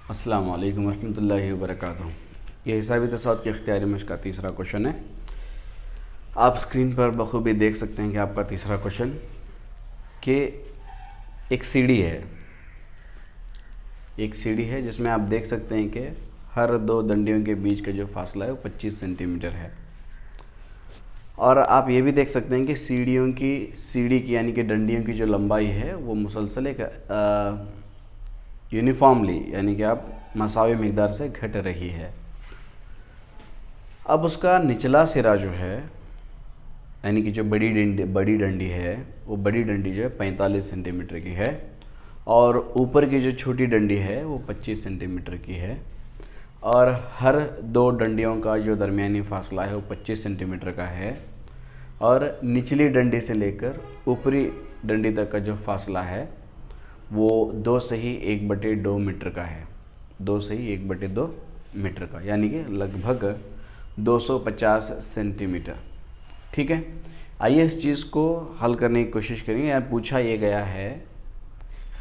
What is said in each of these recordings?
अस्सलाम वालेकुम रहमतुल्लाहि व बरकातुहू। ये हिसाबी तसाद के इख्तियारी मश्क का तीसरा क्वेश्चन है। आप स्क्रीन पर बखूबी देख सकते हैं कि आपका तीसरा क्वेश्चन कि एक सीढ़ी है जिसमें आप देख सकते हैं कि हर दो दंडियों के बीच का जो फासला है वो 25 सेंटीमीटर है। और आप ये भी देख सकते हैं कि सीढ़ी की यानी कि डंडियों की जो लंबाई है वो मुसलसल एक यूनिफॉर्मली यानी कि आप मसावी मिकदार से घट रही है। अब उसका निचला सिरा जो है यानी कि जो बड़ी डंडी है वो बड़ी डंडी जो है 45 सेंटीमीटर की है और ऊपर की जो छोटी डंडी है वो 25 सेंटीमीटर की है और हर दो डंडियों का जो दरमियानी फासला है वो 25 सेंटीमीटर का है और निचली डंडी से लेकर ऊपरी डंडी तक का जो फासला है वो 2 से ही 1/2 मीटर का है। 2 से ही 1/2 मीटर का यानी कि लगभग 250 सेंटीमीटर। ठीक है, आइए इस चीज़ को हल करने की कोशिश करेंगे। यहाँ पूछा ये गया है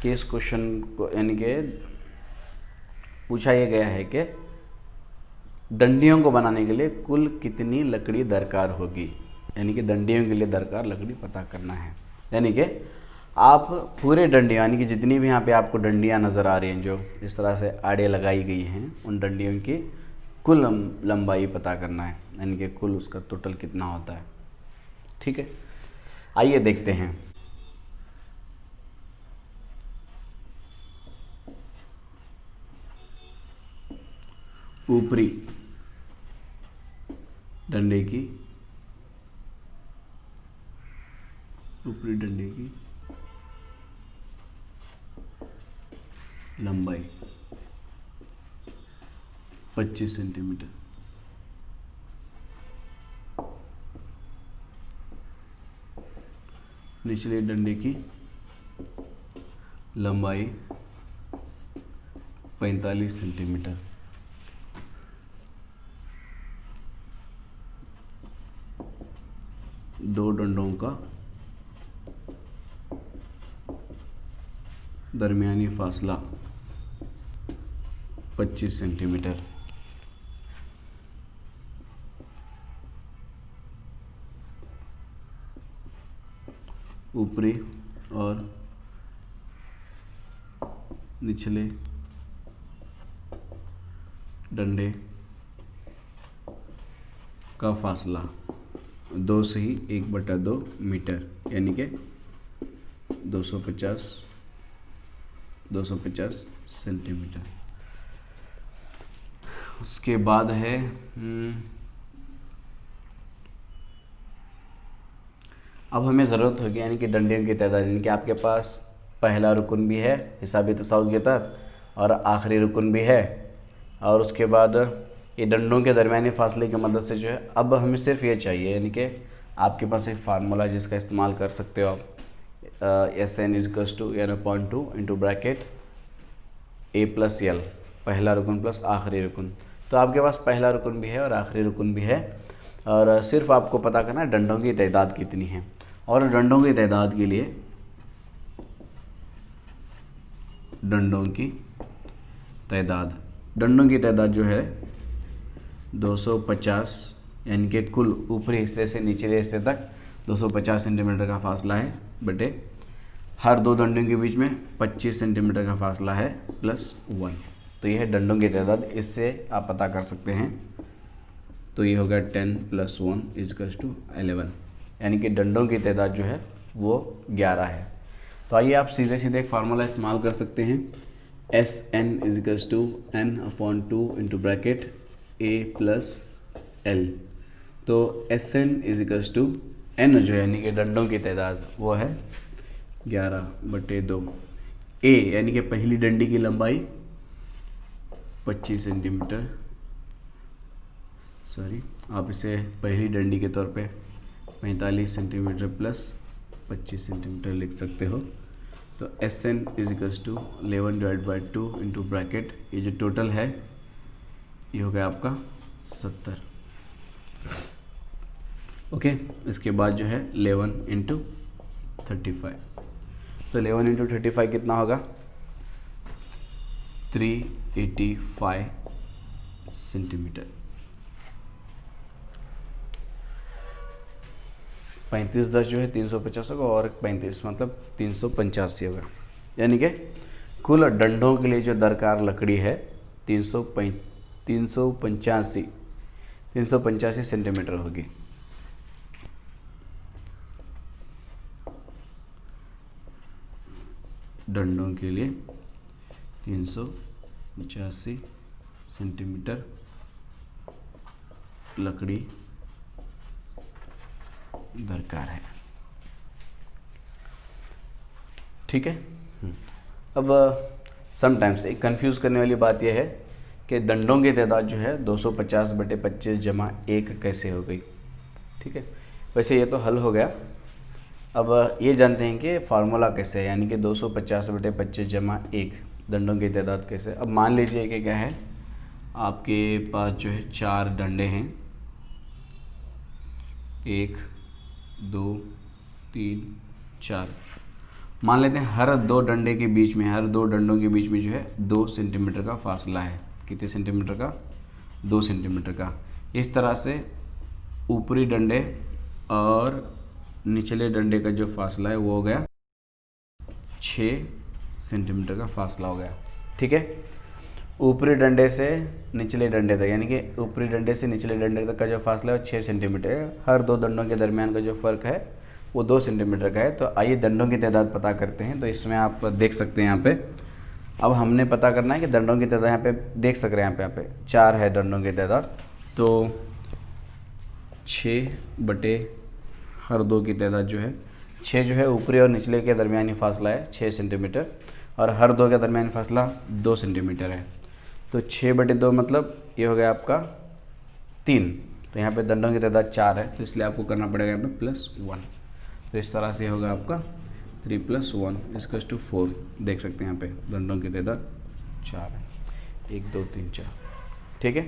कि इस क्वेश्चन को यानी कि पूछा ये गया है कि डंडियों को बनाने के लिए कुल कितनी लकड़ी दरकार होगी, यानी कि डंडियों के लिए दरकार लकड़ी पता करना है। यानी कि आप पूरे डंडियाँ यानी कि जितनी भी यहाँ पे आपको डंडियाँ नज़र आ रही हैं जो इस तरह से आड़े लगाई गई हैं उन डंडियों की कुल लंबाई पता करना है, यानी कि कुल उसका टोटल कितना होता है। ठीक है, आइए देखते हैं। ऊपरी डंडे की लंबाई 25 सेंटीमीटर। निचले डंडे की लंबाई 45 सेंटीमीटर। दो डंडों का दरमियानी फासला 25 सेंटीमीटर। ऊपरी और निचले डंडे का फासला 2 से ही 1/2 मीटर यानी कि 250 सेंटीमीटर। उसके बाद है अब हमें ज़रूरत होगी यानी कि डंडियों की तादाद, यानी कि आपके पास पहला रुकन भी है हिसाबी तसाउद के तहत और आखिरी रुकन भी है और उसके बाद ये डंडों के दरमियानी फासले की मदद से जो है अब हमें सिर्फ ये चाहिए यानी कि आपके पास एक फार्मूला जिसका इस्तेमाल कर सकते हो आप SN = यानी 0.2 इंटू ब्रैकेट A + L, पहला रुकन प्लस आखिरी रुकन। तो आपके पास पहला रुकन भी है और आखिरी रुकन भी है और सिर्फ आपको पता करना है डंडों की तादाद कितनी है। और डंडों की तादाद के लिए डंडों की तादाद जो है 250 यानी कि कुल ऊपरी हिस्से से निचले हिस्से तक 250 सेंटीमीटर का फासला है बटे हर दो डंडियों के बीच में 25 सेंटीमीटर का फासला है +1। तो यह है डंडों की तादाद, इससे आप पता कर सकते हैं। तो ये होगा 10 + 1 = 11 यानी कि डंडों की तादाद जो है वो 11 है। तो आइए आप सीधे एक फार्मूला इस्तेमाल कर सकते हैं। SN = n/2 into bracket A + L। तो SN = n जो है यानी कि डंडों की तादाद वो है 11/2। A यानी कि पहली डंडी की लंबाई 25 सेंटीमीटर, आप इसे पहली डंडी के तौर पे 45 सेंटीमीटर प्लस 25 सेंटीमीटर लिख सकते हो। तो SN = 11/2 इंटू ब्रैकेट ये जो टोटल है ये हो गया आपका 70। ओके, इसके बाद जो है 11 × 35। तो 11 × 35 कितना होगा 3 85 सेंटीमीटर। 35×10 जो है 350 होगा और 35 मतलब 385 होगा। यानी कि कुल डंडों के लिए जो दरकार लकड़ी है 385 सेंटीमीटर होगी। डंडों के लिए 385 सेंटीमीटर लकड़ी दरकार है। ठीक है। अब समटाइम्स एक कंफ्यूज करने वाली बात यह है कि दंडों की तादाद जो है 250/25 जमा 1 कैसे हो गई। ठीक है, वैसे ये तो हल हो गया। अब ये जानते हैं कि फार्मूला कैसे है, यानी कि 250/25 जमा 1 दंडों की तादाद कैसे। अब मान लीजिए कि क्या है, आपके पास जो है 4 डंडे हैं, 1 2 3 4। मान लेते हैं हर दो डंडों के बीच में जो है 2 सेंटीमीटर का फासला है। कितने सेंटीमीटर का? 2 सेंटीमीटर का। इस तरह से ऊपरी डंडे और निचले डंडे का जो फासला है वो हो गया 6 सेंटीमीटर का फासला हो गया। ठीक है, ऊपरी डंडे से निचले डंडे तक, यानी कि ऊपरी डंडे से निचले डंडे तक का जो फासला है 6 सेंटीमीटर है। हर दो डंडों के दरमियान का जो फ़र्क है वो 2 सेंटीमीटर का है। तो आइए दंडों की तादाद पता करते हैं। तो इसमें आप देख सकते हैं यहाँ पे, अब हमने पता करना है कि दंडों की तादाद यहाँ पे देख सक रहे हैं, यहाँ पे 4 है दंडों की तादाद। तो 6 बटे हर दो की तादाद जो है 6 जो है ऊपरी और निचले के दरमियानी फासला है 6 सेंटीमीटर और हर दो के दरमियानी फासला 2 सेंटीमीटर है। तो 6/2 मतलब ये हो गया आपका 3। तो यहाँ पे दंडों की तादाद 4 है, तो इसलिए आपको करना पड़ेगा यहाँ पे +1। तो इस तरह से होगा आपका 3 + 1 = 4। देख सकते हैं यहाँ पे दंडों की तादाद 4 है, 1 2 3 4। ठीक है।